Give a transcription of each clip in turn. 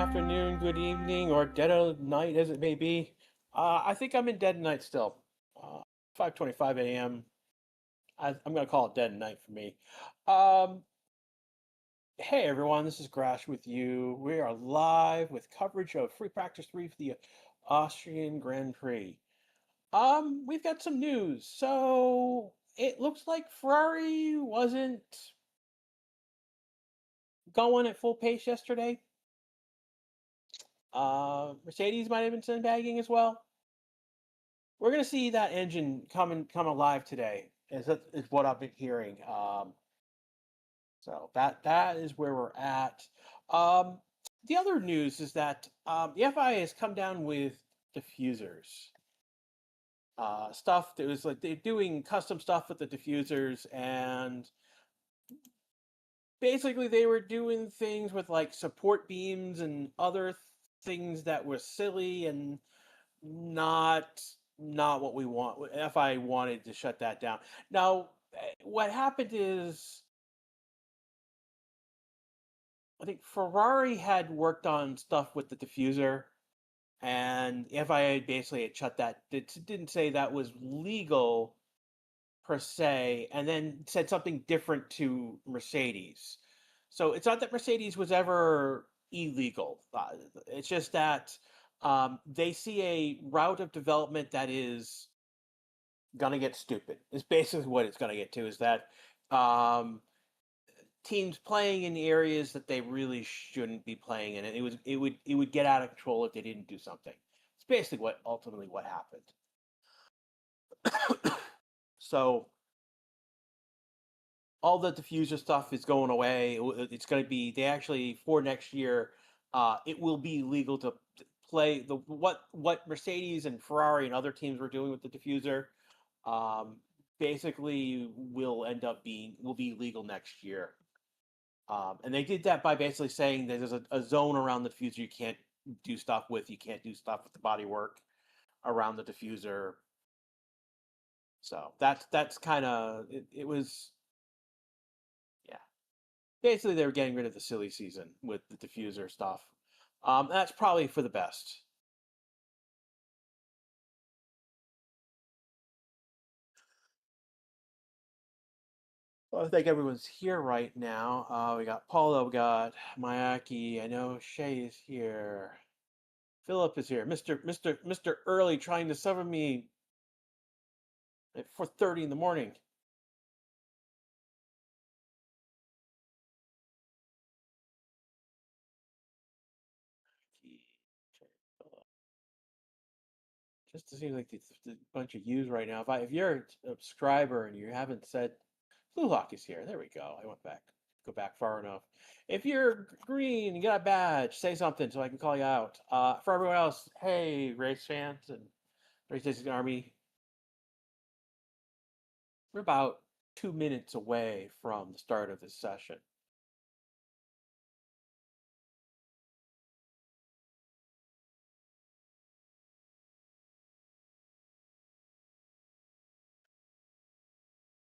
afternoon, good evening, or dead of night as it may be. I think I'm in dead of night still. 5:25 a.m. I'm going to call it dead of night for me. Um, hey everyone, this is Grash with you. We are live with coverage of Free Practice 3 for the Austrian Grand Prix. We've got some news. So it looks like Ferrari wasn't going at full pace yesterday. Mercedes might have been sandbagging as well. We're gonna see that engine come alive today. Is what I've been hearing. So that is where we're at. Um, the other news is that the FIA has come down with diffusers. Stuff that was like they're doing custom stuff with the diffusers, and basically they were doing things with like support beams and other things that were silly and not what we want. If I wanted to shut that down. Now, what happened is I think Ferrari had worked on stuff with the diffuser, and the FIA basically had shut that. It didn't say that was legal per se, and then said something different to Mercedes. So it's not that Mercedes was ever illegal. It's just that they see a route of development that is gonna get stupid. It's basically what it's gonna get to. Is that um, teams playing in areas that they really shouldn't be playing in, and it would get out of control if they didn't do something. It's basically what ultimately what happened. So all the diffuser stuff is going away. It's going to be they actually for next year. It will be legal to play the what Mercedes and Ferrari and other teams were doing with the diffuser. Um, Basically, will be legal next year. And they did that by basically saying that there's a zone around the diffuser you can't do stuff with. You can't do stuff with the bodywork around the diffuser. So that's kind of it was yeah. Basically, they were getting rid of the silly season with the diffuser stuff. That's probably for the best. Well, I think everyone's here right now. We got Paulo, we got Mayaki. I know Shay is here. Philip is here. Mr. Early trying to summon me at 4:30 in the morning. Just to seem like the bunch of yous right now. If you're a subscriber and you haven't said, Blue Hawk is here. There we go. I went back. Go back far enough. If you're green, you got a badge, say something so I can call you out. For everyone else, hey, race fans and Race Racing Army, we're about 2 minutes away from the start of this session.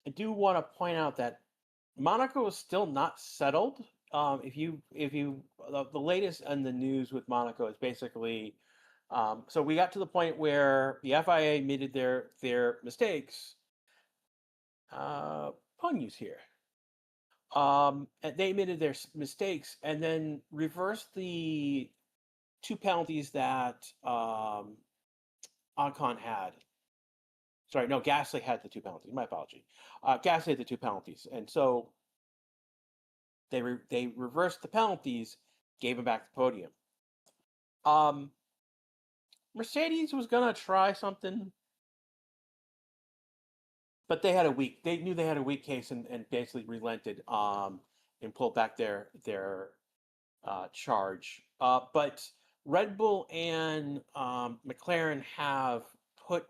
I do want to point out that Monaco is still not settled. The latest in the news with Monaco is basically, so we got to the point where the FIA admitted their mistakes. Pun here. And they admitted their mistakes and then reversed the two penalties that Ocon had. Sorry, no, Gasly had the two penalties. My apology. Gasly had the two penalties, and so they reversed the penalties, gave him back the podium. Um, Mercedes was gonna try something, but they knew they had a weak case and basically relented and pulled back their charge. But Red Bull and McLaren have put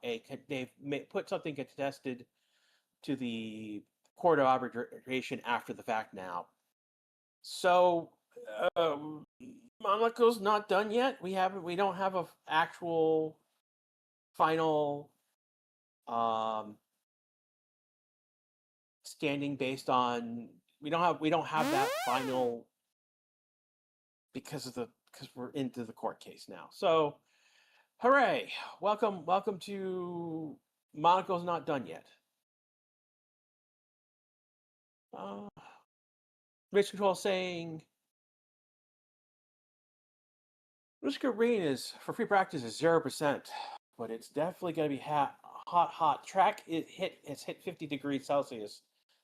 they've put something contested to the court of arbitration after the fact now. So Monaco's not done yet. We don't have a actual final um, standing based on we don't have that final because we're into the court case now. So, hooray! Welcome to Monaco's not done yet. Race control saying risk of rain is for free practice is 0%, but it's definitely going to be hot. Track has hit 50 degrees Celsius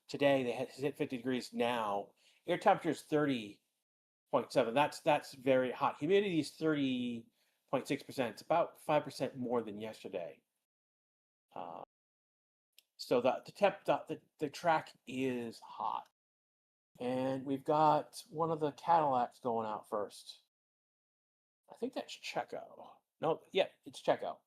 today. They has hit 50 degrees now. Air temperature is 30.7. That's very hot. Humidity is 30.6%. It's about 5% more than yesterday. So the track is hot, and we've got one of the Cadillacs going out first. I think that's Checo. No, yeah, it's Checo.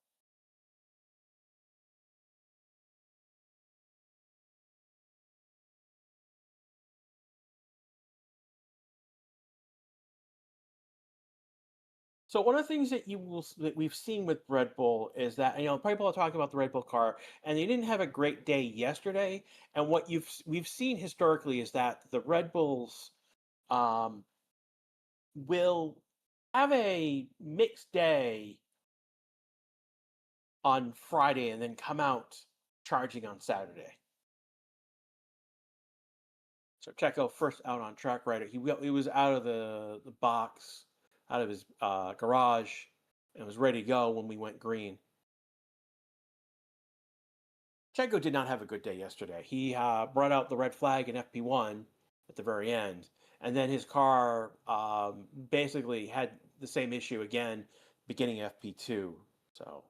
So one of the things that we've seen with Red Bull is that people are talking about the Red Bull car, and they didn't have a great day yesterday. And what we've seen historically is that the Red Bulls um, will have a mixed day on Friday and then come out charging on Saturday. So Checo first out on track rider. He was out of the box, out of his garage, and was ready to go when we went green. Checo did not have a good day yesterday. He brought out the red flag in FP1 at the very end, and then his car basically had the same issue again beginning FP2. So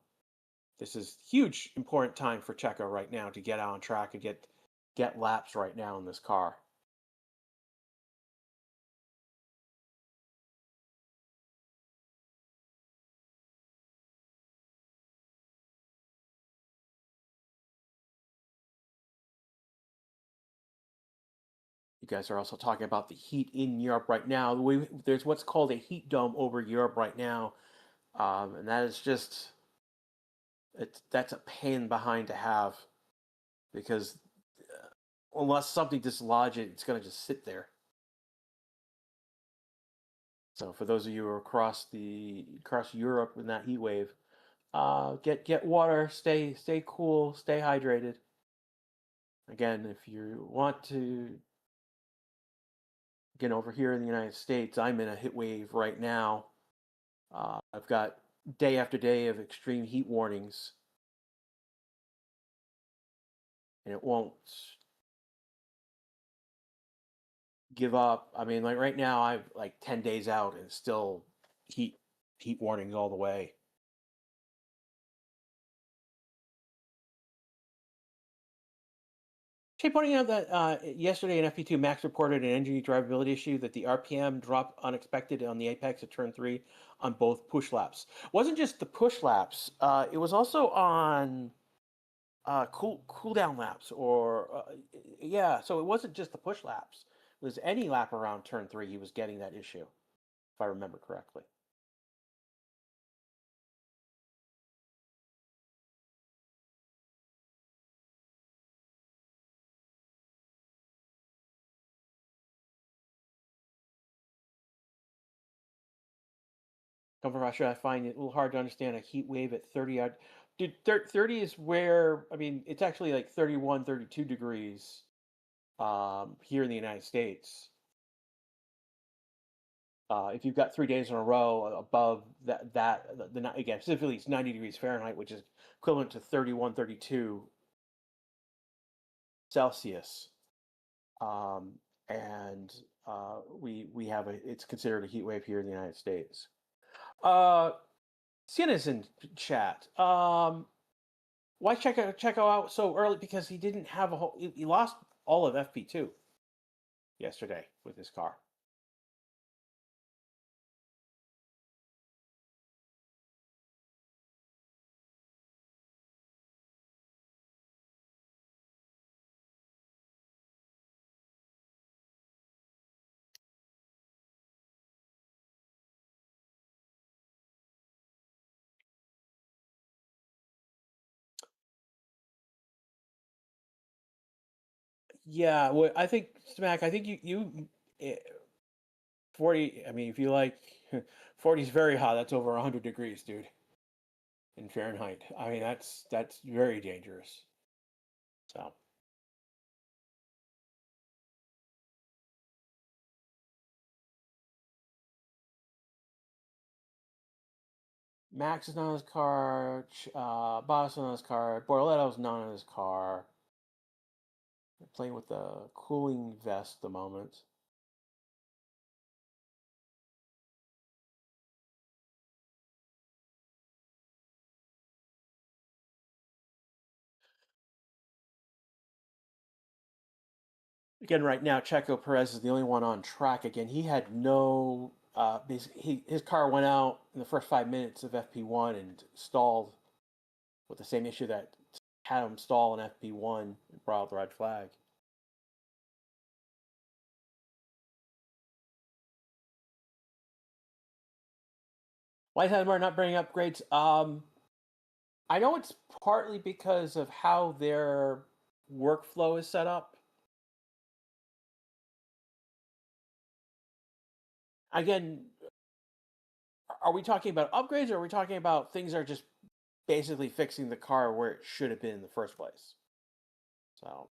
this is huge, important time for Checo right now to get out on track and get laps right now in this car. You guys are also talking about the heat in Europe right now. There's what's called a heat dome over Europe right now, and that is just that's a pain behind to have because unless something dislodges it, it's going to just sit there. So for those of you who are across Europe in that heat wave, get water, stay cool, stay hydrated. Again, if you want to, again over here in the United States, I'm in a heat wave right now. I've got day after day of extreme heat warnings, and it won't give up. I mean, like right now, I've like 10 days out, and it's still heat warnings all the way. She pointing out that yesterday in FP2, Max reported an engine drivability issue that the RPM dropped unexpected on the apex at turn 3 on both push laps. It wasn't just the push laps; it was also on cool down laps, or yeah. So it wasn't just the push laps; it was any lap around turn 3. He was getting that issue, if I remember correctly. Come from Russia, I find it a little hard to understand a heat wave at 30 out. Dude, 30 is where, I mean, it's actually like 31, 32 degrees here in the United States. If you've got 3 days in a row above again, specifically it's 90 degrees Fahrenheit, which is equivalent to 31, 32 Celsius. And we have it's considered a heat wave here in the United States. Sienna's in chat. Why Checo out so early? Because he didn't have he lost all of FP2 yesterday with his car. Yeah, well, I think Smack. I think you 40, I mean, if you like, 40 is very hot. That's over 100 degrees, dude, in Fahrenheit. I mean, that's very dangerous. So, Max is not in his car. Boss is not in his car. Borletto's not in his car. They're playing with the cooling vest at the moment. Again, right now, Checo Perez is the only one on track. Again, he had no. His car went out in the first 5 minutes of FP1 and stalled with the same issue that had him stall in FP1 and brought out the red flag. Why is Hadamar not bringing upgrades? I know it's partly because of how their workflow is set up. Again, are we talking about upgrades or are we talking about things that are just basically fixing the car where it should have been in the first place? So,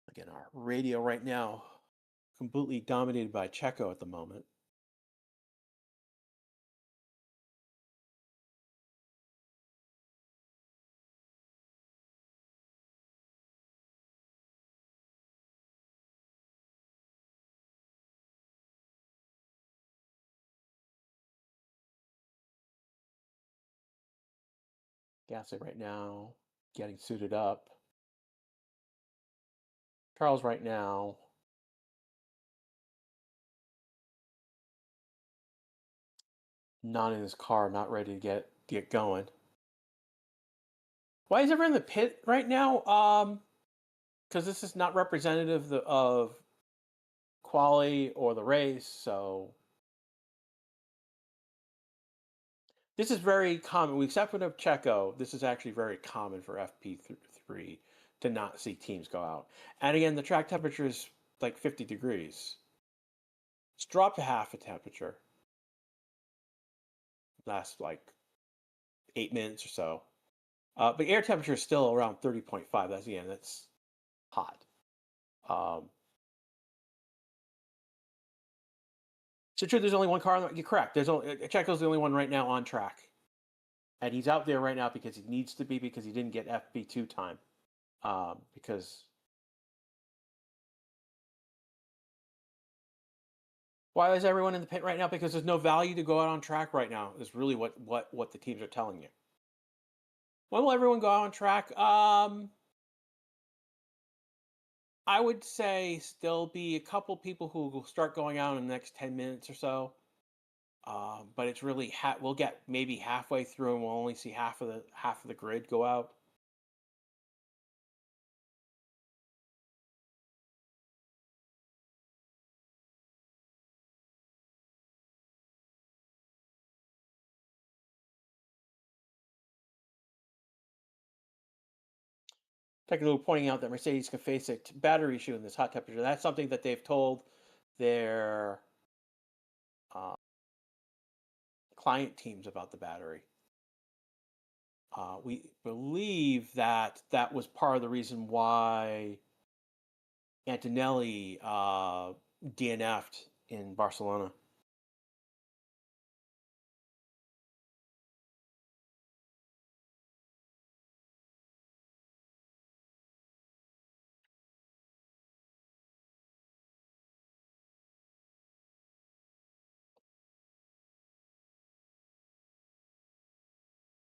again, our radio right now completely dominated by Checo at the moment. Gasly right now getting suited up. Charles right now not in his car, not ready to get going. Why is everyone in the pit right now? Because this is not representative of quali or the race, so this is very common. Except for Checo, this is actually very common for FP3 to not see teams go out. And again, the track temperature is like 50 degrees. It's dropped to half a temperature. Lasts like 8 minutes or so. But air temperature is still around 30.5. That's hot. So true, there's only one car. You're correct. There's only Checo's the only one right now on track, and he's out there right now because he needs to be because he didn't get FP2 time. Because why is everyone in the pit right now? Because there's no value to go out on track right now. Is really what the teams are telling you. When will everyone go out on track? I would say there'll be a couple people who will start going out in the next 10 minutes or so. But it's really we'll get maybe halfway through and we'll only see half of the grid go out. Technically pointing out that Mercedes can face a battery issue in this hot temperature. That's something that they've told their client teams about the battery. We believe that was part of the reason why Antonelli DNF'd in Barcelona.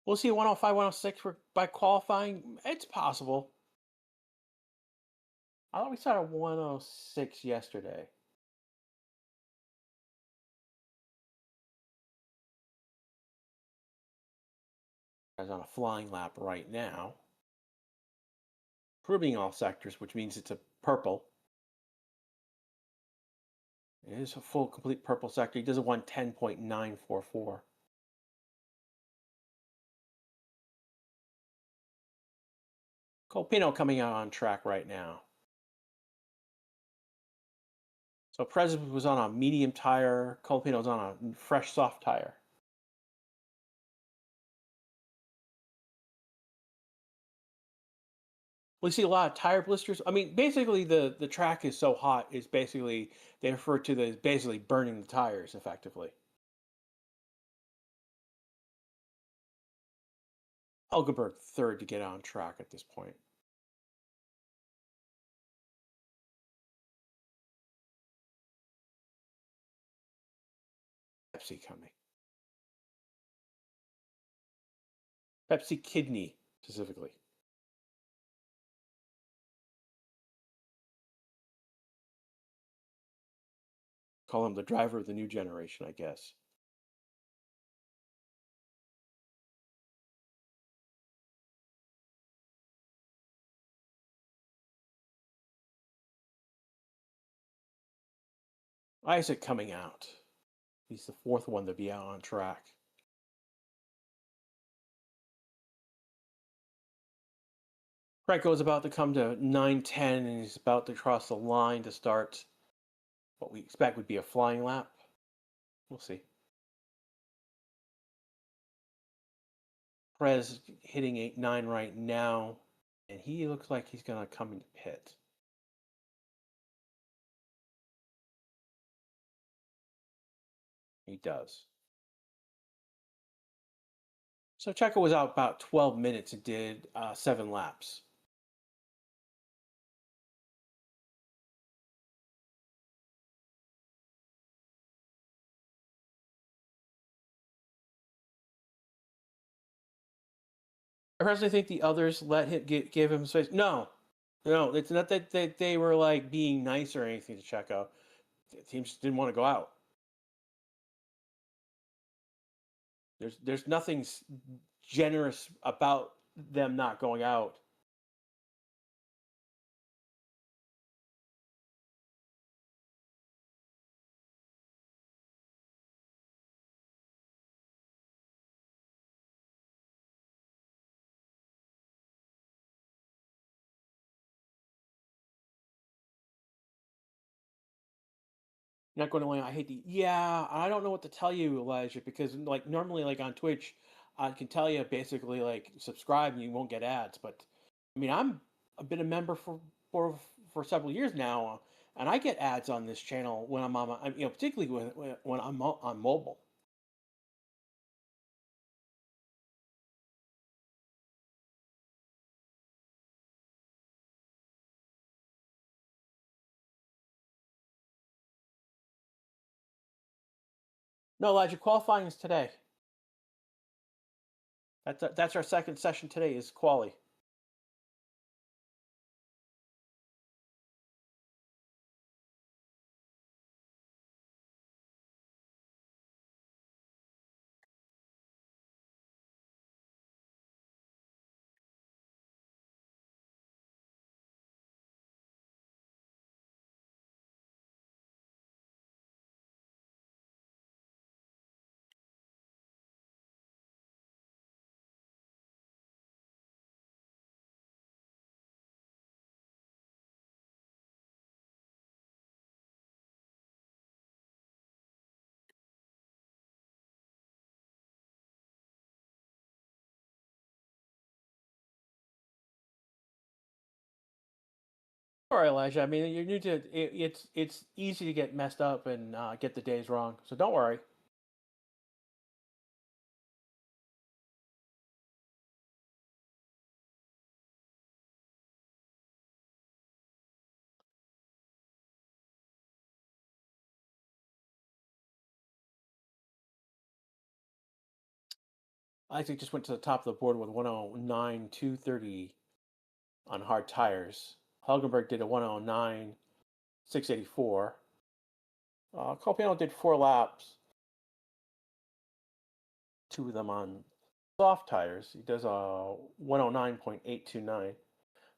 We'll see 105, 106 by qualifying. It's possible. I thought we saw a 106 yesterday. Is on a flying lap right now. Proving all sectors, which means it's a purple. It is a full, complete purple sector. He does a 110.944. Colpino coming out on track right now. So Perez was on a medium tire. Colpino's on a fresh, soft tire. We see a lot of tire blisters. I mean, basically, the track is so hot. Is basically they refer to the basically burning the tires effectively. Hulkenberg third to get on track at this point. Pepsi coming. Pepsi kidney specifically. Call him the driver of the new generation, I guess. Isaac coming out. He's the fourth one to be out on track. Franco's about to come to 9:10, and he's about to cross the line to start what we expect would be a flying lap. We'll see. Perez hitting 8.9 right now, and he looks like he's going to come into pit. He does. So Checo was out about 12 minutes and did 7 laps. I personally think the others let him give him space. No, it's not that they were like being nice or anything to Checo. The team just didn't want to go out. There's nothing generous about them not going out. Not going to lie, I hate the yeah. I don't know what to tell you, Elijah, because like normally, like on Twitch, I can tell you basically like subscribe and you won't get ads. But I mean, I've been a member for several years now, and I get ads on this channel when I'm on, particularly when I'm on mobile. No, Elijah, qualifying is today. That's our second session today is quali. All right, Elijah. I mean, you're new to it's easy to get messed up and get the days wrong. So don't worry. Isaac just went to the top of the board with 109.230 on hard tires. Hulkenberg did a 109.684. Colpino did 4 laps. 2 of them on soft tires. He does a 109.829.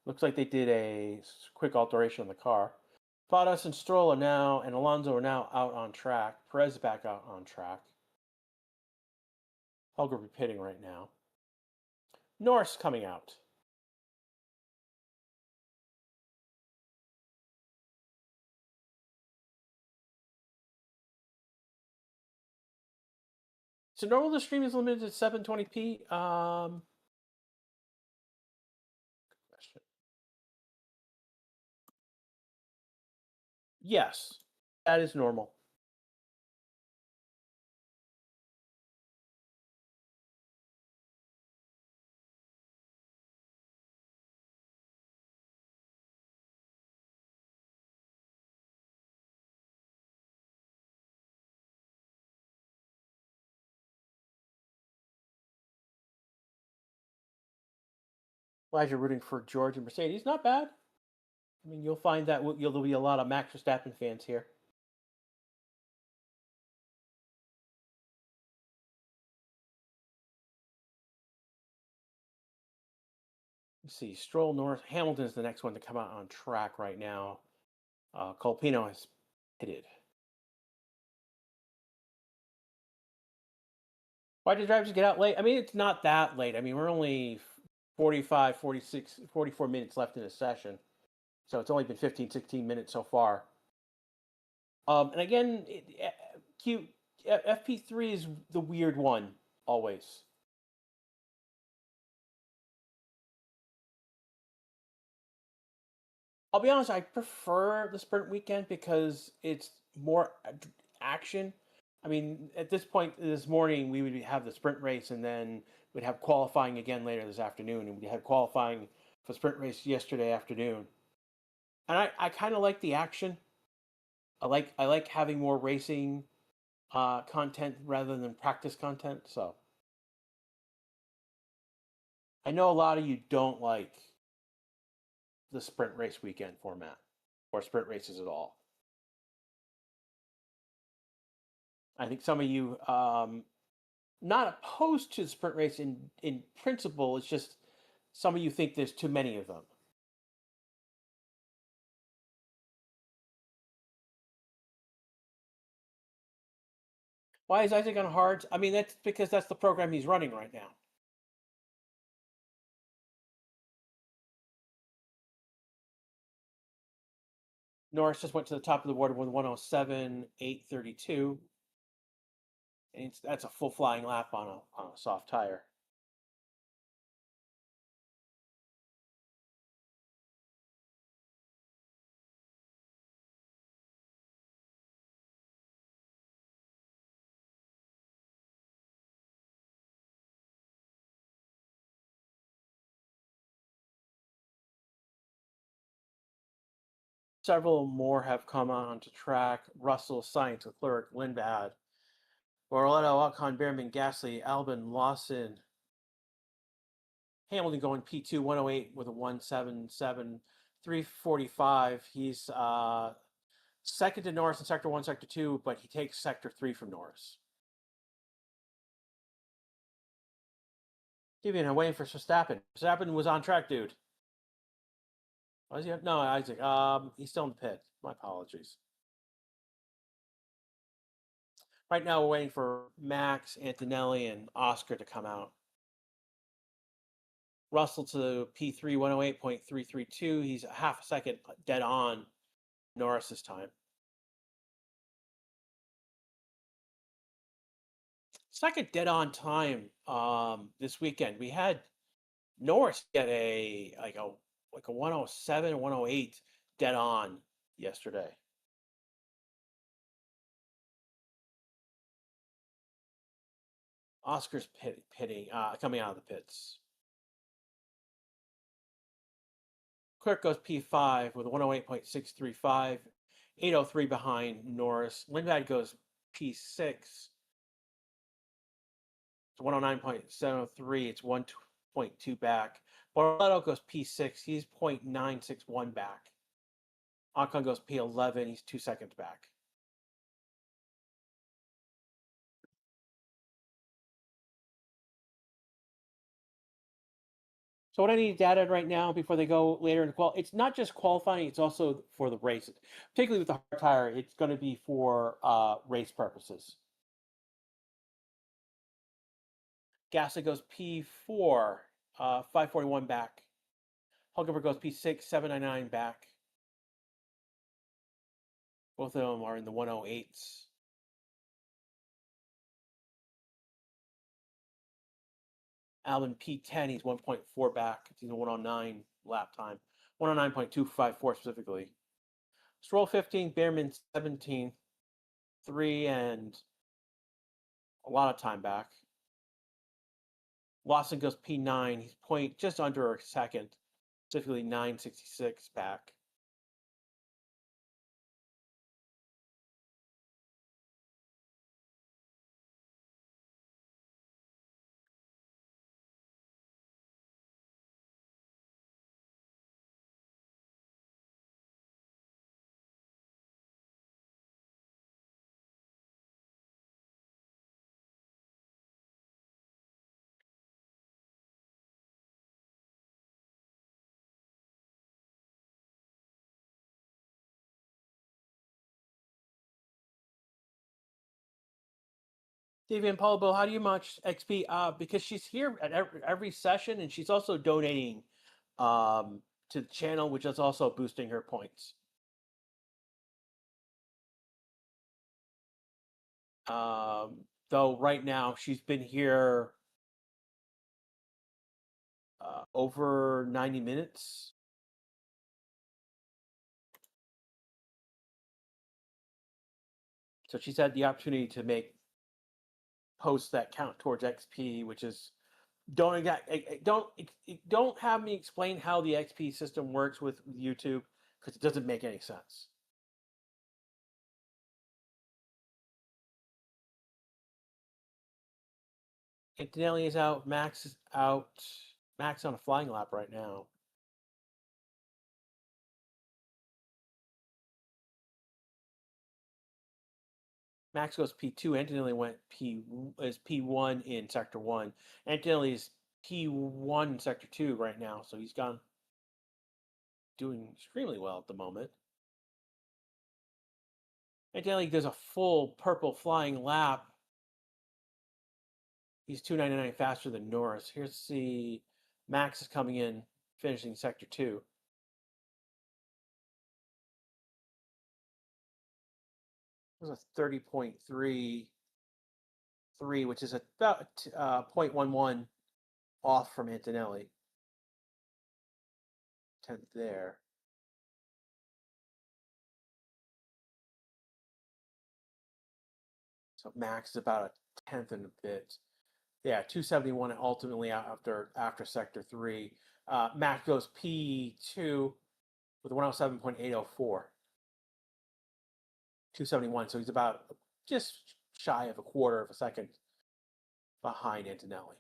Looks like they did a quick alteration on the car. Bottas and Stroll are now, and Alonso are now out on track. Perez is back out on track. Helger will be pitting right now. Norris coming out. So normally the stream is limited to 720p. Question. Yes, that is normal. Glad you're rooting for George and Mercedes. Not bad. I mean, you'll find that there'll be a lot of Max Verstappen fans here. Let's see, Stroll, Norris, Hamilton is the next one to come out on track right now. Colpino has pitted. Why did drivers get out late? I mean, it's not that late. I mean, we're only 45, 46, 44 minutes left in the session. So it's only been 15, 16 minutes so far. And again, FP3 is the weird one, always. I'll be honest, I prefer the sprint weekend because it's more action. I mean, at this point this morning, we would have the sprint race and then we'd have qualifying again later this afternoon. And we had qualifying for the sprint race yesterday afternoon. And I kind of like the action. I like having more racing content rather than practice content. So I know a lot of you don't like the sprint race weekend format or sprint races at all. I think some of you not opposed to the sprint race in principle. It's just some of you think there's too many of them. Why is Isaac on hards? I mean, that's because that's the program he's running right now. Norris just went to the top of the board with 107.832. And that's a full flying lap on a soft tire. Several more have come onto track. Russell, Sainz, Leclerc, Lindblad, Borletto, Ocon, Behrman, Gasly, Albon, Lawson, Hamilton going P2 108 with a 177, 345. He's second to Norris in Sector 1, Sector 2, but he takes Sector 3 from Norris. Steven, I'm waiting for Verstappen. Verstappen was on track, dude. Was he? No, Isaac. He's still in the pit. My apologies. Right now, we're waiting for Max, Antonelli, and Oscar to come out. Russell to P3 108.332. He's a half a second dead on Norris's time. Second dead on time this weekend. We had Norris get a 107, 108 dead on yesterday. Oscar's pitting, coming out of the pits. Clerk goes P5 with a 108.635, 803 behind Norris. Lindblad goes P6. It's 109.703. It's 1.2 back. Borletto goes P6. He's 0.961 back. Ocon goes P11. He's 2 seconds back. So what I need data right now before they go later in the it's not just qualifying, it's also for the races. Particularly with the hard tire, it's going to be for race purposes. Gasly goes P4, 541 back. Hulkenberg goes P6, 799 back. Both of them are in the 108s. Albon P10, he's 1.4 back. He's a 109 lap time. 109.254 specifically. Stroll 15, Behrman 17, 3 and a lot of time back. Lawson goes P9, he's point just under a second, specifically 966 back. Davian Paulo, how do you watch XP? Because she's here at every session, and she's also donating to the channel, which is also boosting her points. Though right now she's been here over 90 minutes. So she's had the opportunity to make posts that count towards XP, which is don't have me explain how the XP system works with YouTube, because it doesn't make any sense. Antonelli is out. Max is out. Max on a flying lap right now. Max goes P2. Antonelli went P1 in Sector 1. Antonelli is P1 in Sector 2 right now, so he's doing extremely well at the moment. Antonelli does a full purple flying lap. He's 299 faster than Norris. Here's the Max is coming in, finishing Sector 2. It was a 30.33, which is about 0.11 off from Antonelli. 10th there. So Max is about a 10th and a bit. Yeah, 271 ultimately after Sector 3. Max goes P2 with 107.804. 271, so he's about just shy of a quarter of a second behind Antonelli.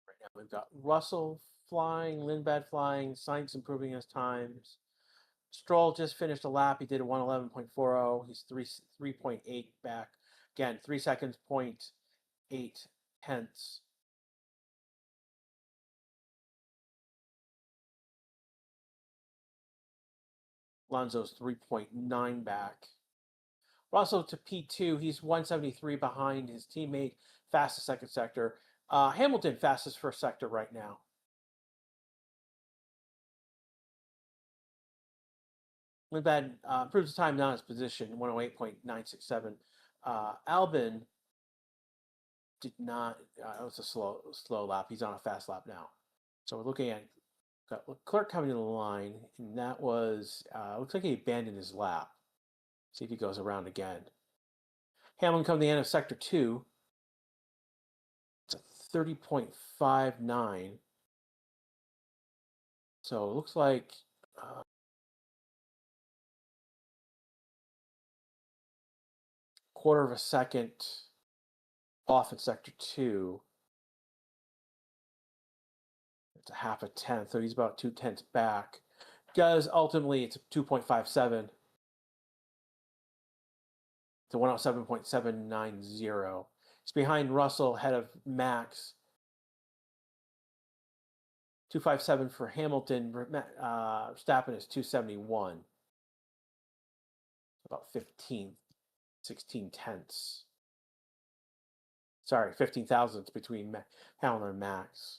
Right now we've got Russell flying, Lindblad flying, Sainz improving his times. Stroll just finished a lap. He did a 111.40. He's 3.8 back. Again, 3 seconds, 0.8 tenths. Alonso's 3.9 back. Russell to P2. He's 173 behind his teammate, fastest second sector. Hamilton, fastest first sector right now. Lindblad improves the time down his position, 108.967. Albon did not, it was a slow lap. He's on a fast lap now. So we're looking at got Leclerc coming to the line, and that was, looks like he abandoned his lap. See if he goes around again. Hamilton coming to the end of Sector 2. It's a 30.59. So it looks like quarter of a second off in sector 2. It's a half a tenth, so he's about 0.2 back. Because ultimately it's 2.57 to 107.790. It's behind Russell, ahead of Max. 257 for Hamilton. Verstappen is 271. About 16 tenths. Sorry, 15 thousandths between Hamilton and Max.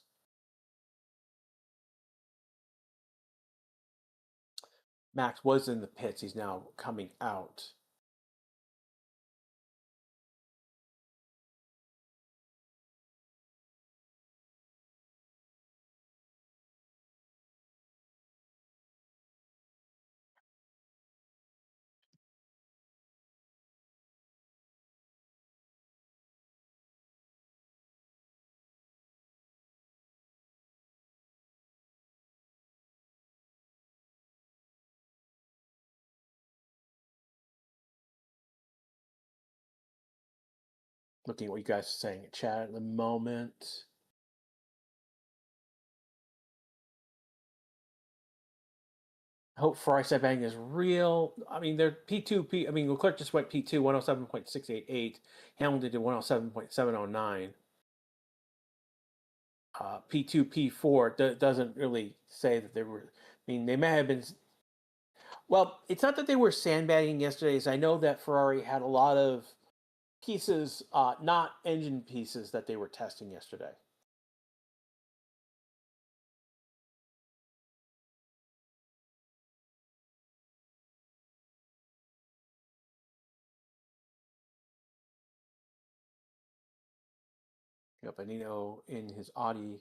Max was in the pits. He's now coming out. Looking at what you guys are saying in chat at the moment. I hope Ferrari setbacking is real. I mean, they're P2. I mean, Leclerc just went P2, 107.688. Hamilton did 107.709. P2, P4 doesn't really say that they were. I mean, they may have been. Well, it's not that they were sandbagging yesterday. I know that Ferrari had a lot of pieces, not engine pieces, that they were testing yesterday. Benino in his Audi,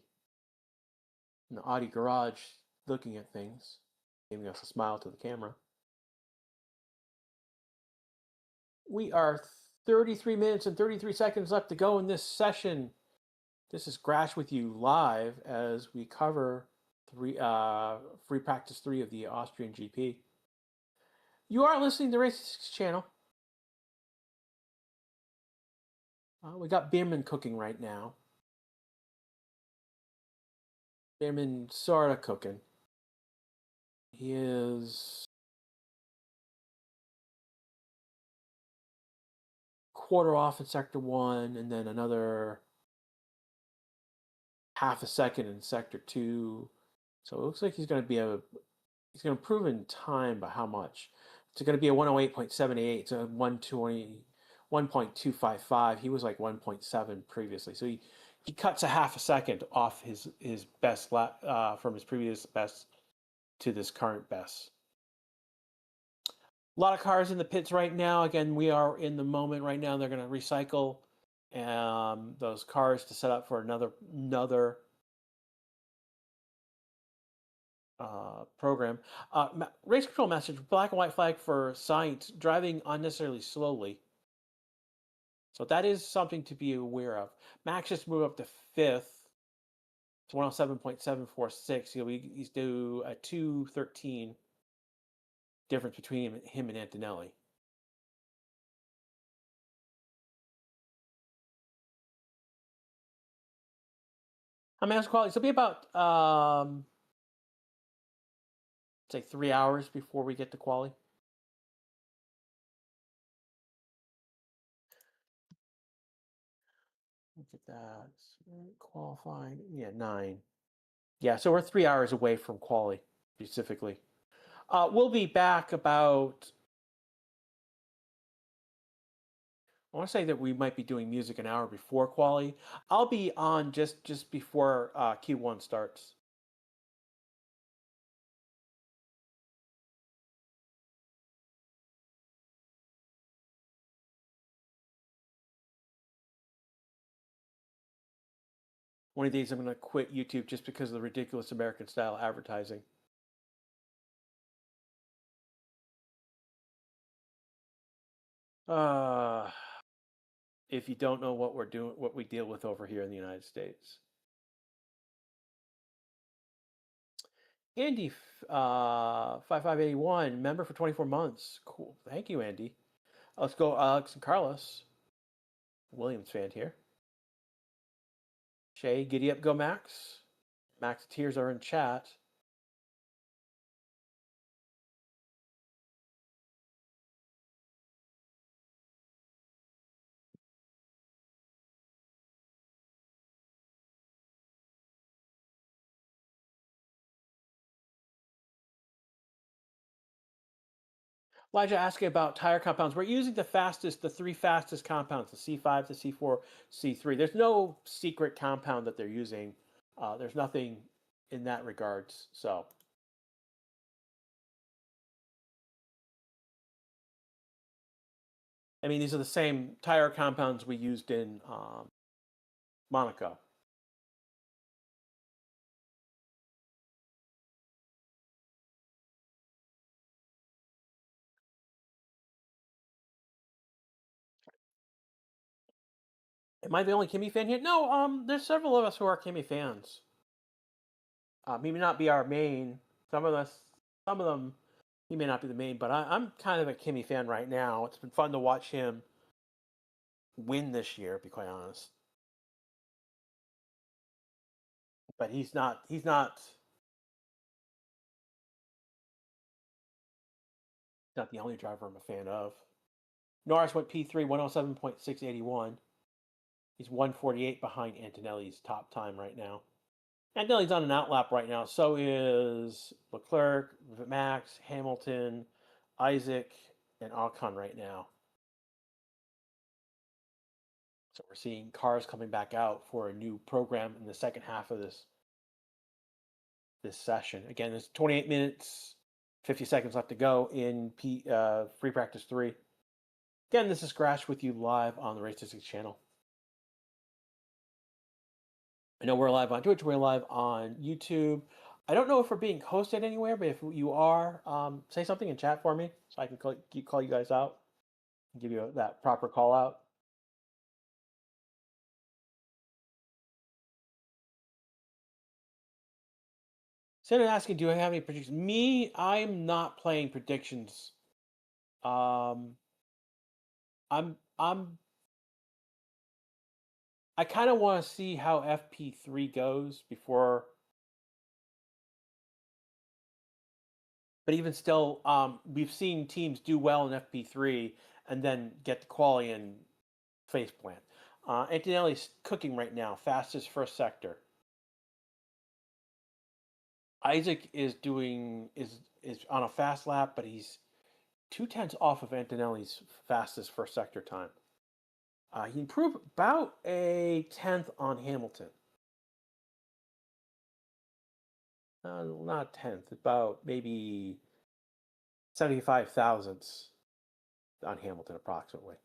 in the Audi garage, looking at things, giving us a smile to the camera. We are 33 minutes and 33 seconds left to go in this session. This is Grash with you live as we cover free practice 3 of the Austrian GP. You are listening to Race channel. We got Bierman cooking right now. Bierman sort of cooking. He is quarter off in sector 1, and then another half a second in sector 2. So it looks like he's going to improve in time by how much? It's going to be a 108.78, so 1.255. He was like 1.7 previously. So he cuts a half a second off his best lap from his previous best to this current best. A lot of cars in the pits right now. Again, we are in the moment right now. They're going to recycle those cars to set up for another program. Race control message: black and white flag for Sainz driving unnecessarily slowly. So that is something to be aware of. Max just moved up to 5th. It's 107.746. He's due a 213 difference between him and Antonelli. How many hours quality? So it'll be about say 3 hours before we get to quali. Look at that. Qualifying. Yeah, 9. Yeah, so we're 3 hours away from quali, specifically. We'll be back about... I want to say that we might be doing music an hour before quali. I'll be on just before Q1 starts. One of these I'm going to quit YouTube just because of the ridiculous American style advertising. If you don't know what we're doing, what we deal with over here in the United States. Andy 5581, member for 24 months. Cool. Thank you, Andy. Let's go, Alex and Carlos. Williams fan here. Shay, giddy up, go Max. Max tears are in chat. Elijah asking about tire compounds. We're using the three fastest compounds, the C5, the C4, C3. There's no secret compound that they're using. There's nothing in that regards. So, I mean, these are the same tire compounds we used in Monaco. Am I the only Kimi fan here? No, there's several of us who are Kimi fans. Maybe not be our main. Some of them, he may not be the main, but I'm kind of a Kimi fan right now. It's been fun to watch him win this year, to be quite honest. But he's not the only driver I'm a fan of. Norris went P3, 107.681. He's 148 behind Antonelli's top time right now. Antonelli's on an outlap right now. So is Leclerc, Max, Hamilton, Isaac, and Ocon right now. So we're seeing cars coming back out for a new program in the second half of this session. Again, there's 28 minutes, 50 seconds left to go in free practice 3. Again, this is Scratch with you live on the Race Statistics channel. I know we're live on Twitch, we're live on YouTube. I don't know if we're being hosted anywhere, but if you are, say something in chat for me so I can call you guys out and give you that proper call out. Someone asking, do I have any predictions? Me, I'm not playing predictions. I kind of want to see how FP3 goes before. But even still, we've seen teams do well in FP3 and then get the quali and face plant. Antonelli's cooking right now, fastest first sector. Isaac is on a fast lap, but he's 2/10 off of Antonelli's fastest first sector time. He improved about a 10th on Hamilton. Not 10th, about maybe 75 thousandths on Hamilton approximately.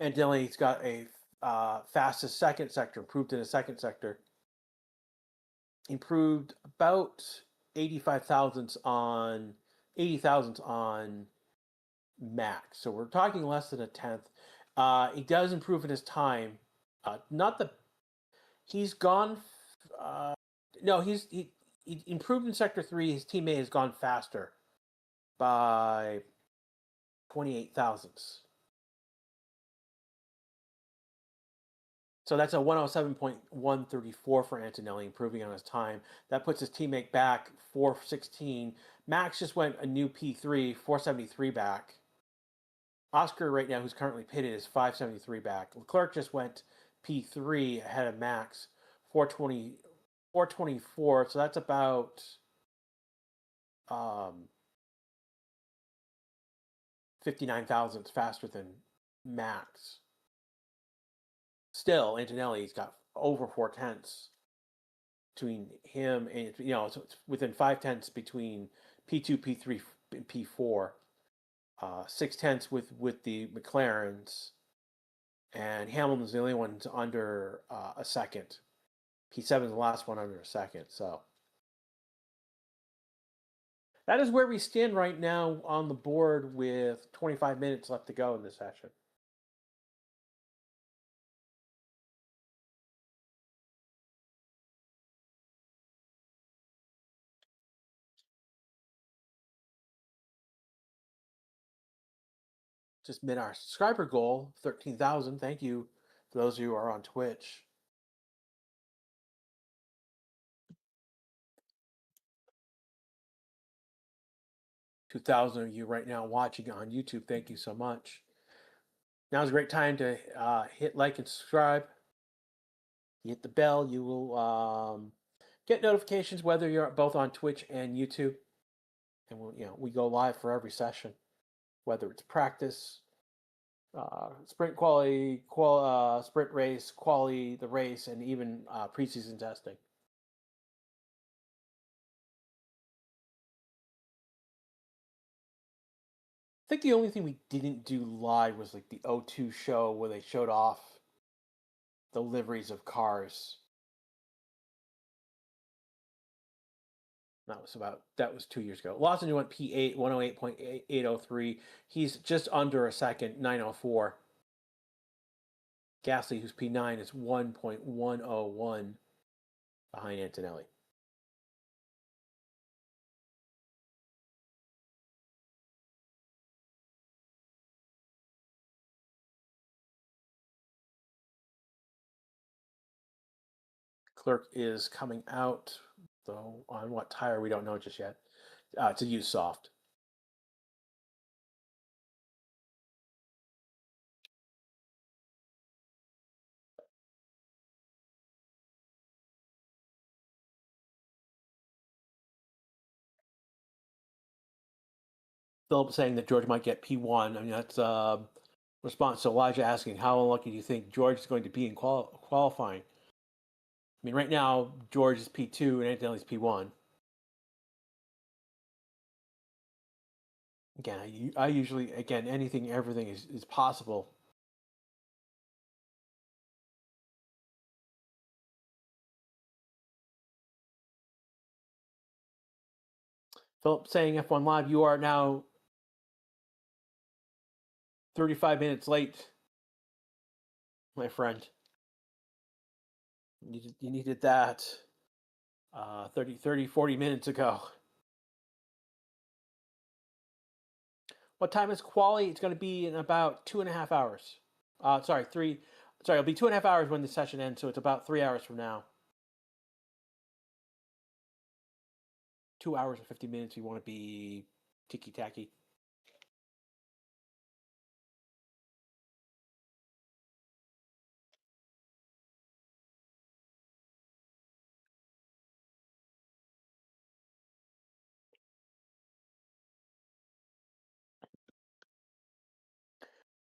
And Dylan's got a fastest second sector, improved in the second sector. Improved about 85 thousandths on 80 thousandths on max. So we're talking less than a 10th. He does improve in his time. He's gone. No, he improved in sector 3. His teammate has gone faster by 28 thousandths. So that's a 107.134 for Antonelli, improving on his time. That puts his teammate back 416. Max just went a new P3, 473 back. Oscar right now, who's currently pitted, is 573 back. Leclerc just went P3 ahead of Max, 424. So that's about 59 thousandths faster than Max. Still, Antonelli's got over 4/10 between him and, so it's within 5/10 between P2, P3, and P4. 6/10 with the McLarens, and Hamilton's the only one under a second. P7 is the last one under a second. So that is where we stand right now on the board with 25 minutes left to go in this session. just made our subscriber goal, 13,000. Thank you for those of you who are on Twitch. $2,000 of you right now watching on YouTube. Thank you so much. Now's a great time to hit like and subscribe. You hit the bell, you will get notifications whether you're both on Twitch and YouTube. And we go live for every session, whether it's practice, sprint quality, sprint race, quality, the race, and even preseason testing. I think the only thing we didn't do live was like the O2 show where they showed off the liveries of cars. That was 2 years ago. Lawson went P8, 108.803. He's just under a second, 904. Gasly, who's P9, is 1.101 behind Antonelli. Clerk is coming out, though on what tire we don't know just yet. To use soft. Philip saying that George might get P1. I mean, that's response to Elijah asking, how unlucky do you think George is going to be in qualifying? I mean, right now, George is P2 and Antonelli's P1. Again, I usually, anything, everything is possible. Philip saying F1 Live, you are now 35 minutes late, my friend. You needed that 40 minutes ago. What time is quali? It's going to be in about 2.5 hours. It'll be 2.5 hours when the session ends, so it's about 3 hours from now. 2 hours and 50 minutes. You want to be ticky-tacky.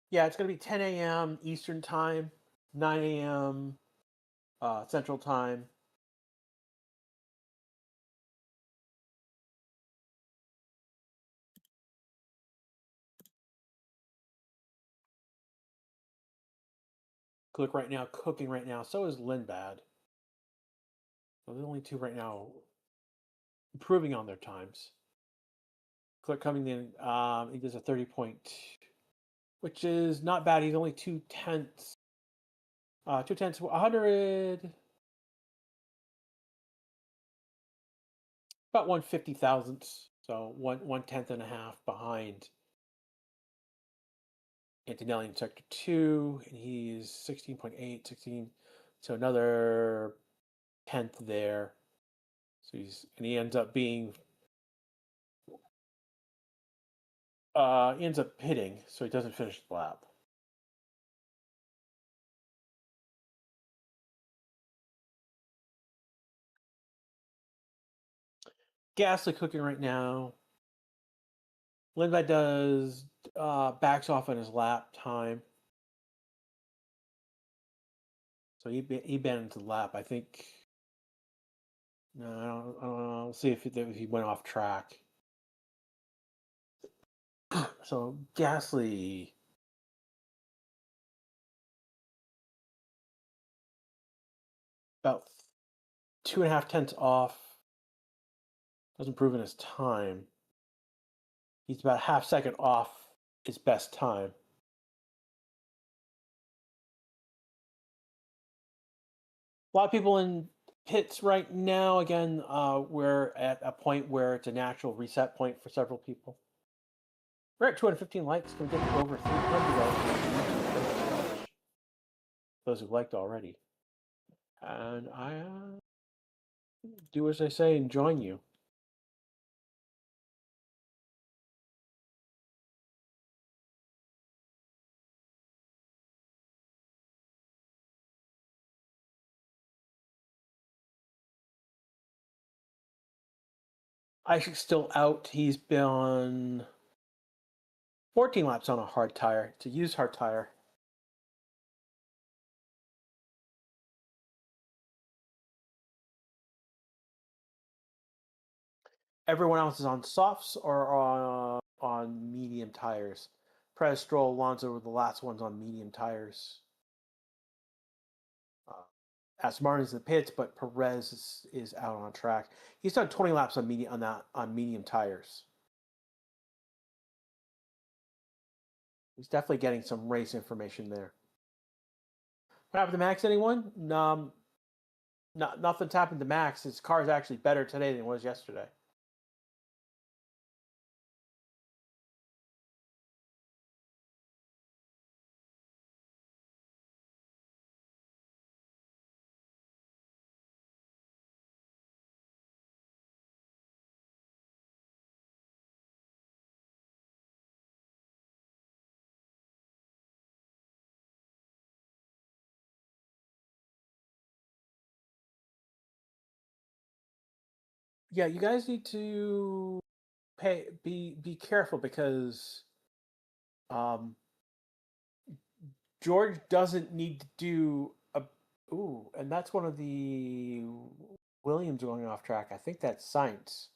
Yeah, it's going to be 10 a.m. Eastern Time, 9 a.m. Central Time. Click right now, cooking right now. So is Lindbad. So the only two right now improving on their times. Click coming in. He does a 30 point, which is not bad. He's only 2/10. 2/10, 100. About 150 thousandths. So 1/10 and a half behind Antonelli in sector 2, and he's 16.8, 16. So another 10th there. So he ends up being he ends up hitting, so he doesn't finish the lap. Gasly cooking right now. Lindblad does backs off on his lap time. So he banned the lap. I think. No, I don't know. We'll see if he went off track. So Gasly. About 2.5 tenths off. Doesn't prove in his time. He's about a half second off his best time. A lot of people in pits right now. Again, we're at a point where it's a natural reset point for several people. We're at 215 likes. Can we get to over 300? Those who've liked already. And I do as I say and join you. Isaac's still out. He's been 14 laps on a hard tire. It's a used hard tire. Everyone else is on softs or on medium tires. Perez, Stroll, Alonso were the last ones on medium tires. Aston Martin's in the pits, but Perez is out on track. He's done 20 laps on medium tires. He's definitely getting some race information there. What happened to Max? Anyone? Nothing's happened to Max. His car is actually better today than it was yesterday. Yeah, you guys need to be careful because George doesn't need to do a and that's one of the Williams going off track. I think that's Sainz.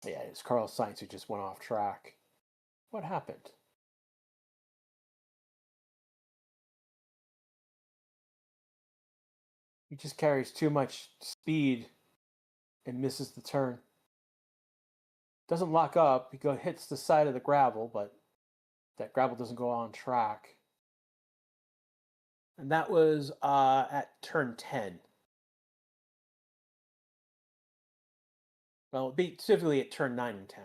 Yeah, it's Carlos Sainz who just went off track. What happened? He just carries too much speed and misses the turn. Doesn't lock up. He hits the side of the gravel, but that gravel doesn't go on track. And that was at turn 10. Well, specifically at turn 9 and 10.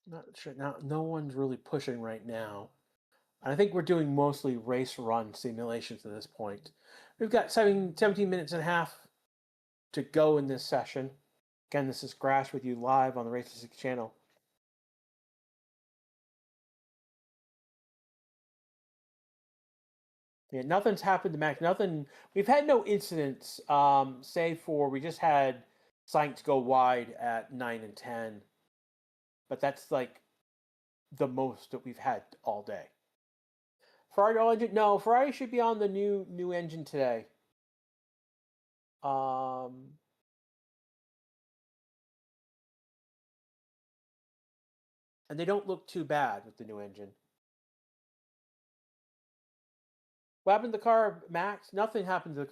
Not sure. Now, no one's really pushing right now. I think we're doing mostly race run simulations at this point. We've got 17 minutes and a half to go in this session. Again, this is Crash with you live on the Race 6 channel. Yeah, nothing's happened to Max. Nothing. We've had no incidents, save for we just had Sainz go wide at 9 and 10. But that's like the most that we've had all day. Ferrari all engine? No, Ferrari should be on the new engine today. And they don't look too bad with the new engine. What happened to the car, Max? Nothing happened to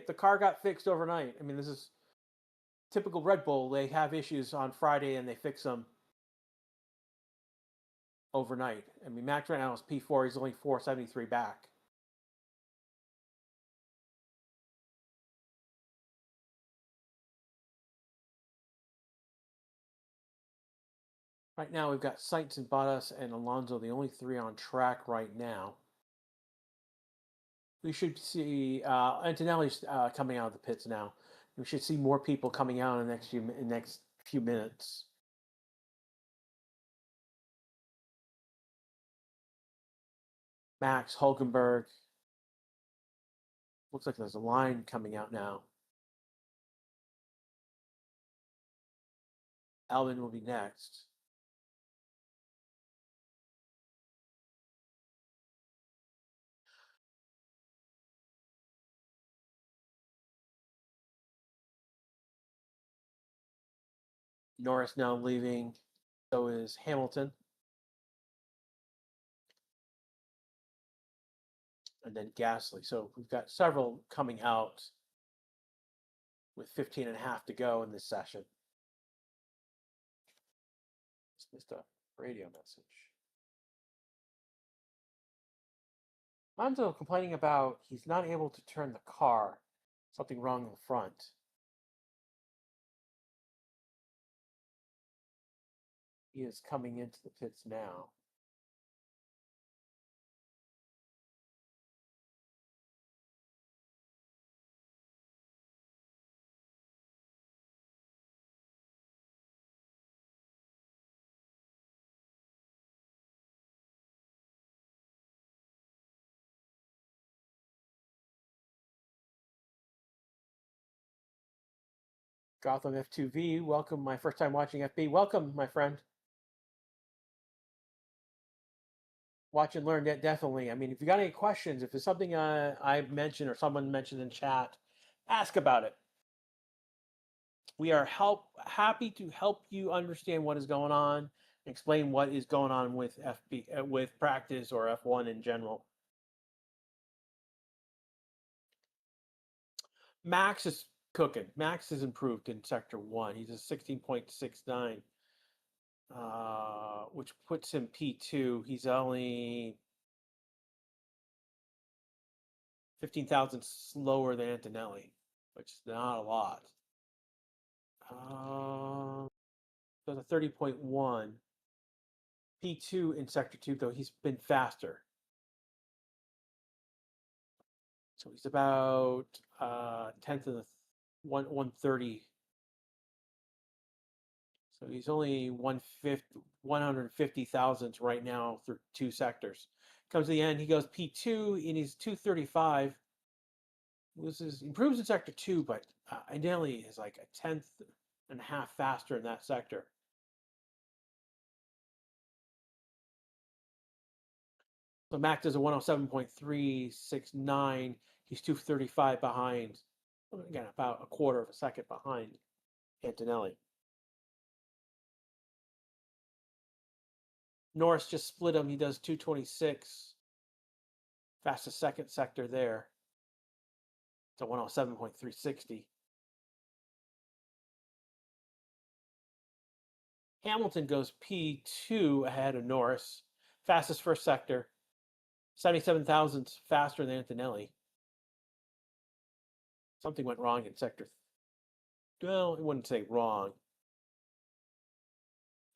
the car got fixed overnight. I mean, this is typical Red Bull. They have issues on Friday and they fix them overnight. I mean, Max right now is P4. He's only 473 back. Right now, we've got Sainz and Bottas and Alonso, the only three on track right now. We should see Antonelli's coming out of the pits now. We should see more people coming out in the next few minutes. Max, Hulkenberg. Looks like there's a line coming out now. Albon will be next. Norris now leaving. So is Hamilton. And then Gasly. So we've got several coming out with 15 and a half to go in this session. Just missed a radio message. Manzo complaining about he's not able to turn the car. Something wrong in the front. He is coming into the pits now. Gotham F2V, welcome. My first time watching FB. Welcome, my friend. Watch and learn, definitely. I mean, if you got any questions, if there's something I mentioned or someone mentioned in chat, ask about it. We are happy to help you understand what is going on, explain what is going on with with practice or F1 in general. Max is cooking. Max has improved in Sector 1. He's a 16.69, which puts him P2. He's only 15,000 slower than Antonelli, which is not a lot. So a 30.1. P2 in Sector 2, though, he's been faster. So he's about 10th of the 130. So he's only 150 thousandths right now through 2 sectors. Comes to the end, he goes P2 and he's 235. Improves in Sector 2, but ideally is like a 10th and a half faster in that sector. So Max is a 107.369. He's 235 behind. Again, about a quarter of a second behind Antonelli. Norris just split him. He does 226. Fastest second sector there. It's a 107.360. Hamilton goes P2 ahead of Norris. Fastest first sector. 77 thousandths faster than Antonelli. Something went wrong in sector. Well, I wouldn't say wrong.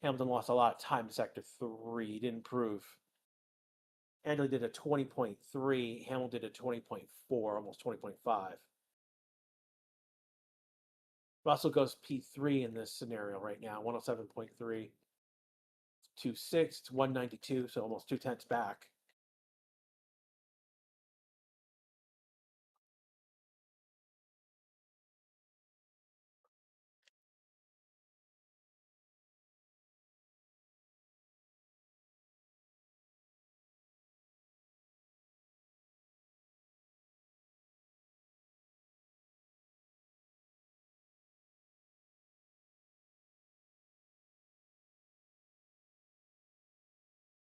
Hamilton lost a lot of time in sector 3. He didn't improve. Antonelli did a 20.3. Hamilton did a 20.4, almost 20.5. Russell goes P3 in this scenario right now, 107.3. 26, it's 192, so almost 2/10 back.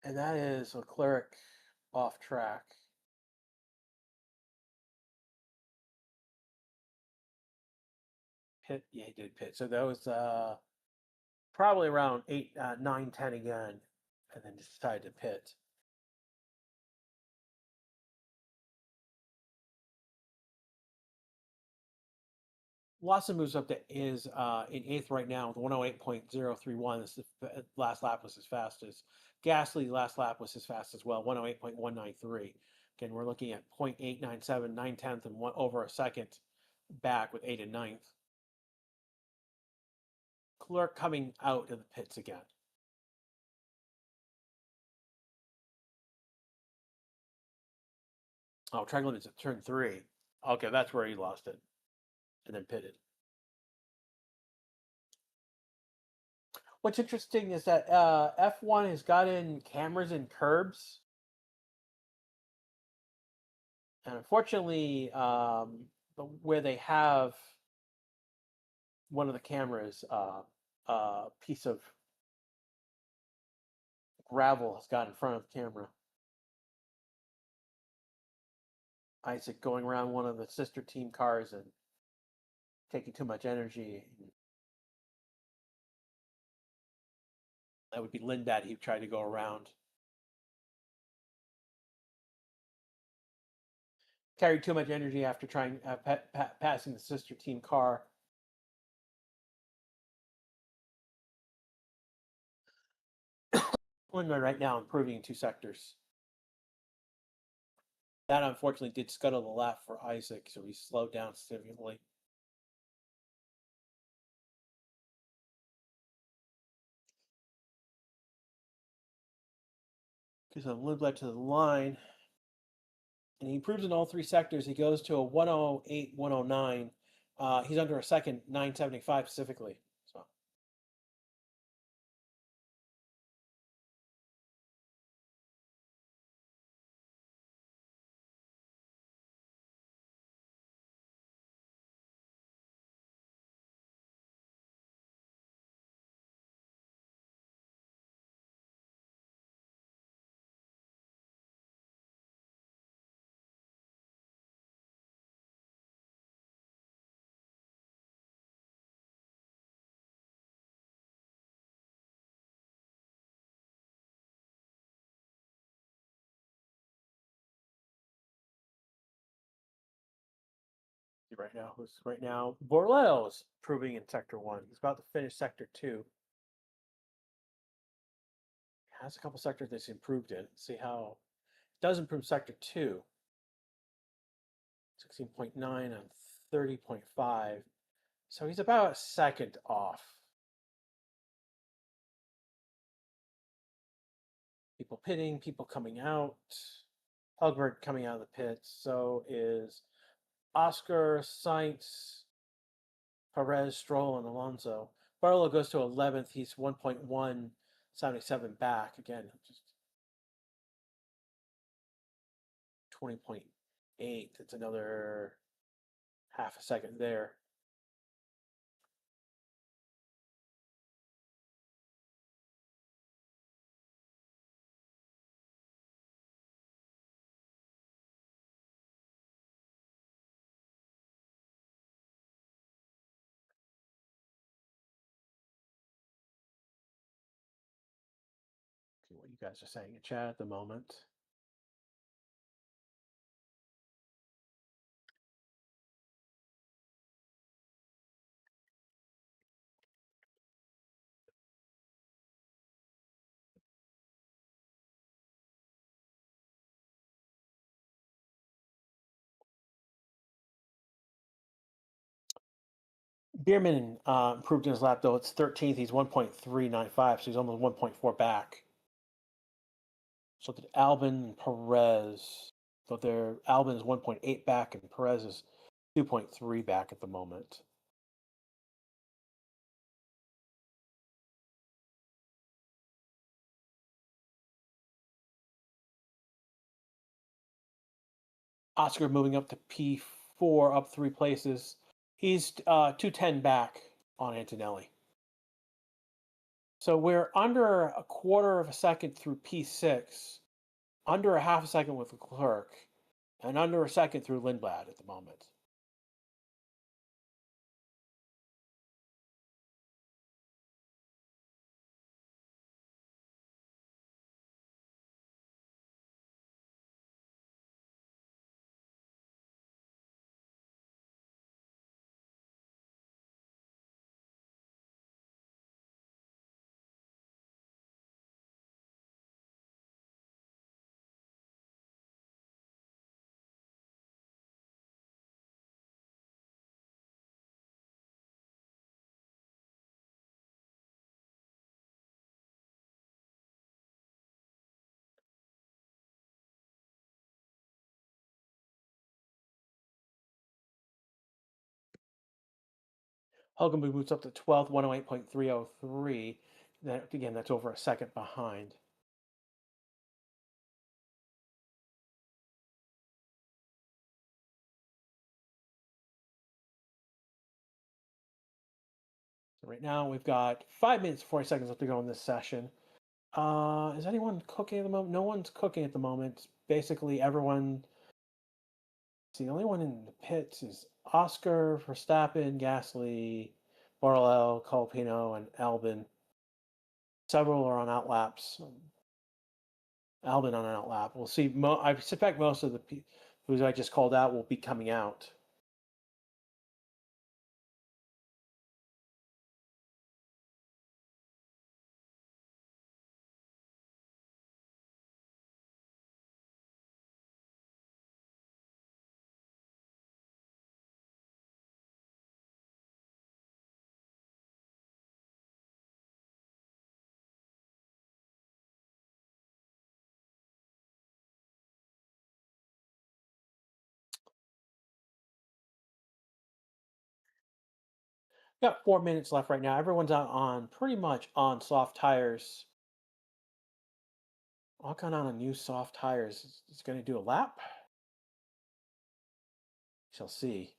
And that is Leclerc off track. Pit, yeah, he did pit. So that was probably around 8, 9, 10 again, and then decided to pit. Lawson moves up to is in 8th right now with 108.031. This last lap was his fastest. Gasly last lap was his fast as well, 108.193. Again, we're looking at 0.897, 9/10, and over a second back with 8th and 9th. Clerk coming out of the pits again. Oh, track limits at turn 3. Okay, that's where he lost it. And then pitted. What's interesting is that F1 has gotten cameras in curbs. And unfortunately, where they have one of the cameras, piece of gravel has got in front of the camera. Isaac going around one of the sister team cars and taking too much energy. That would be Lindblad. He tried to go around. Carried too much energy after trying passing the sister team car. Lindblad right now improving in 2 sectors. That unfortunately did scuttle the lap for Isaac, so he slowed down significantly. Gives him Lindblad to the line. And he improves in all 3 sectors. He goes to a 108, 109. He's under a second, 975 specifically. So. Right now, Borleo's improving in sector 1. He's about to finish sector 2. Has a couple sectors that's improved in. See how it does improve sector 2. 16.9 and 30.5. So he's about a second off. People pitting, people coming out. Hugberg coming out of the pits. So is Oscar, Sainz, Perez, Stroll, and Alonso. Barlow goes to 11th. He's 1.177 back. Again, just 20.8. It's another half a second there. See what you guys are saying in chat at the moment. Bierman improved in his lap, though. It's 13th. He's 1.395, so he's almost 1.4 back. So did Albon and Perez. So Albon is 1.8 back, and Perez is 2.3 back at the moment. Oscar moving up to P4, up 3 places. He's 210 back on Antonelli. So we're under a quarter of a second through P6, under a half a second with Leclerc, and under a second through Lindblad at the moment. Hulkenberg moves up to 12th, 108.303. Again, that's over a second behind. So right now we've got 5 minutes, 40 seconds left to go in this session. Is anyone cooking at the moment? No one's cooking at the moment. Basically, everyone. The only one in the pits is Oscar, Verstappen, Gasly, Borrell, Colapino, and Albon. Several are on outlaps. Albon on an outlap. We'll see. I suspect most of the who I just called out will be coming out. Got 4 minutes left right now. Everyone's out on pretty much on soft tires. Ocon on a new soft tires. Is going to do a lap? Shall see.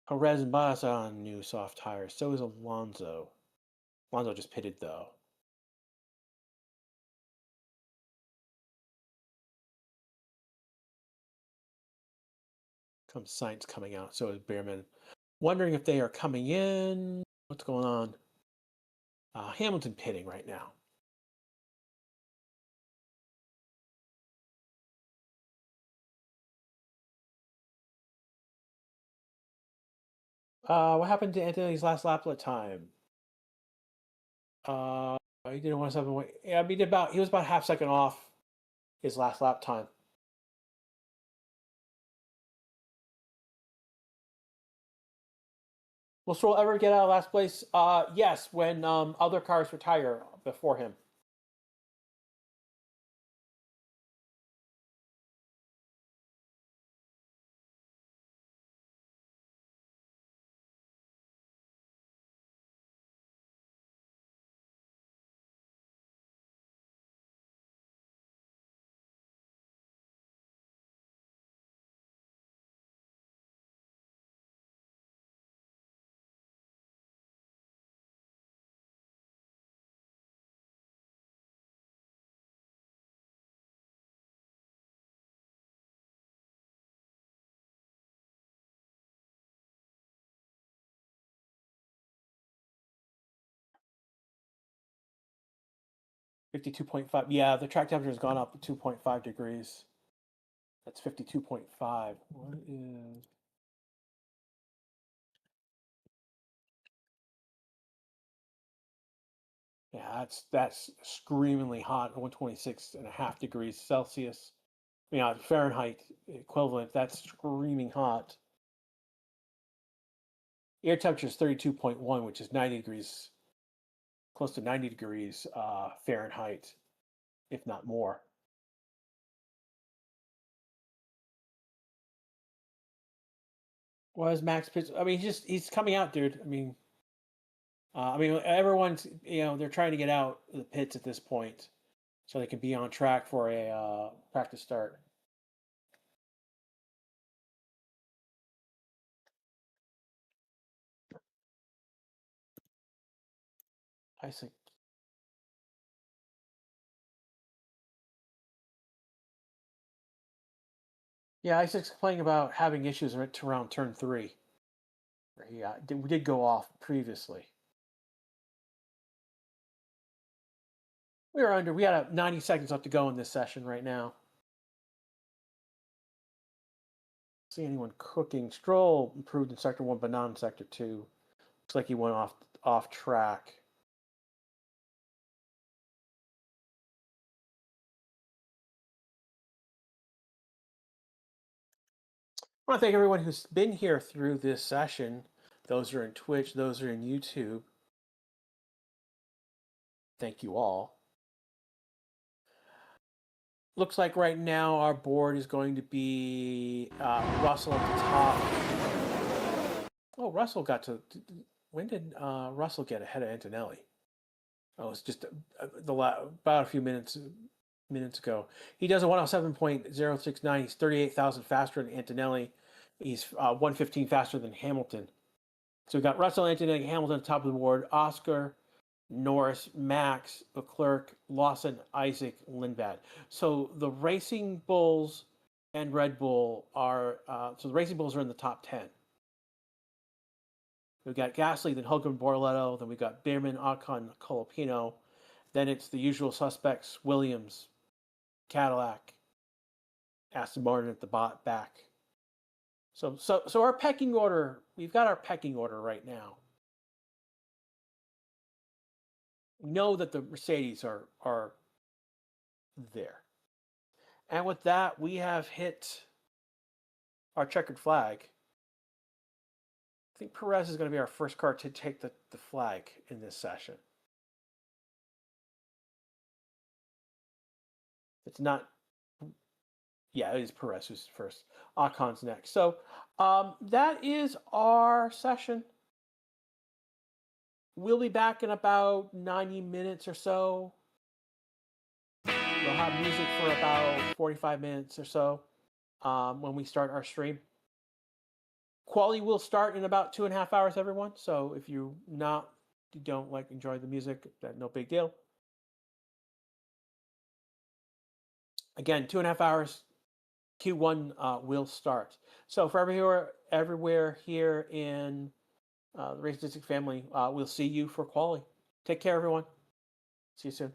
Perez and Bottas on new soft tires. So is Alonso. Alonso just pitted though. Comes Sainz coming out. So is Beerman. Wondering if they are coming in. What's going on? Hamilton pitting right now. What happened to Anthony's last laplet time? He did 1:07. Yeah, he was about half second off his last lap time. Will Stroll ever get out of last place? Yes, when other cars retire before him. .5. Yeah, the track temperature has gone up 2.5 degrees. That's 52.5. What is... Yeah, that's screamingly hot, 126.5 degrees Celsius. Fahrenheit equivalent, that's screaming hot. Air temperature is 32.1, which is 90 degrees, close to 90 degrees Fahrenheit, if not more. Well, as Max Pitts, he's coming out, dude. Everyone's, they're trying to get out the pits at this point so they can be on track for a practice start. I see. Yeah, Isaac's complaining about having issues around turn 3. Where he did go off previously. We had 90 seconds left to go in this session right now. See anyone cooking? Stroll improved in sector 1, but not in sector 2. Looks like he went off track. I want to thank everyone who's been here through this session. Those are in Twitch, those are in YouTube. Thank you all. Looks like right now our board is going to be Russell at the top. Oh, Russell got to... When did Russell get ahead of Antonelli? Oh, it's just about a few minutes ago. He does a 107.069. He's 38,000 faster than Antonelli. He's 115 faster than Hamilton. So we got Russell, Antonelli, Hamilton at the top of the board, Oscar, Norris, Max, Leclerc, Lawson, Isaac, Lindblad. So the Racing Bulls and Red Bull are, so the Racing Bulls are in the top 10. We've got Gasly, then Hogan, Borletto, then we've got Bierman, Ocon, Colapino. Then it's the usual suspects, Williams, Cadillac, Aston Martin at the back. So our pecking order, we've got our pecking order right now. We know that the Mercedes are there. And with that, we have hit our checkered flag. I think Perez is going to be our first car to take the flag in this session. It's not, yeah, it is Perez who's first. Ocon's next. So that is our session. We'll be back in about 90 minutes or so. We'll have music for about 45 minutes or so when we start our stream. Quali will start in about 2.5 hours, everyone. So if you don't like enjoy the music, no big deal. Again, 2.5 hours. Q1 will start. So for everywhere here in the Racing District family, we'll see you for Quali. Take care, everyone. See you soon.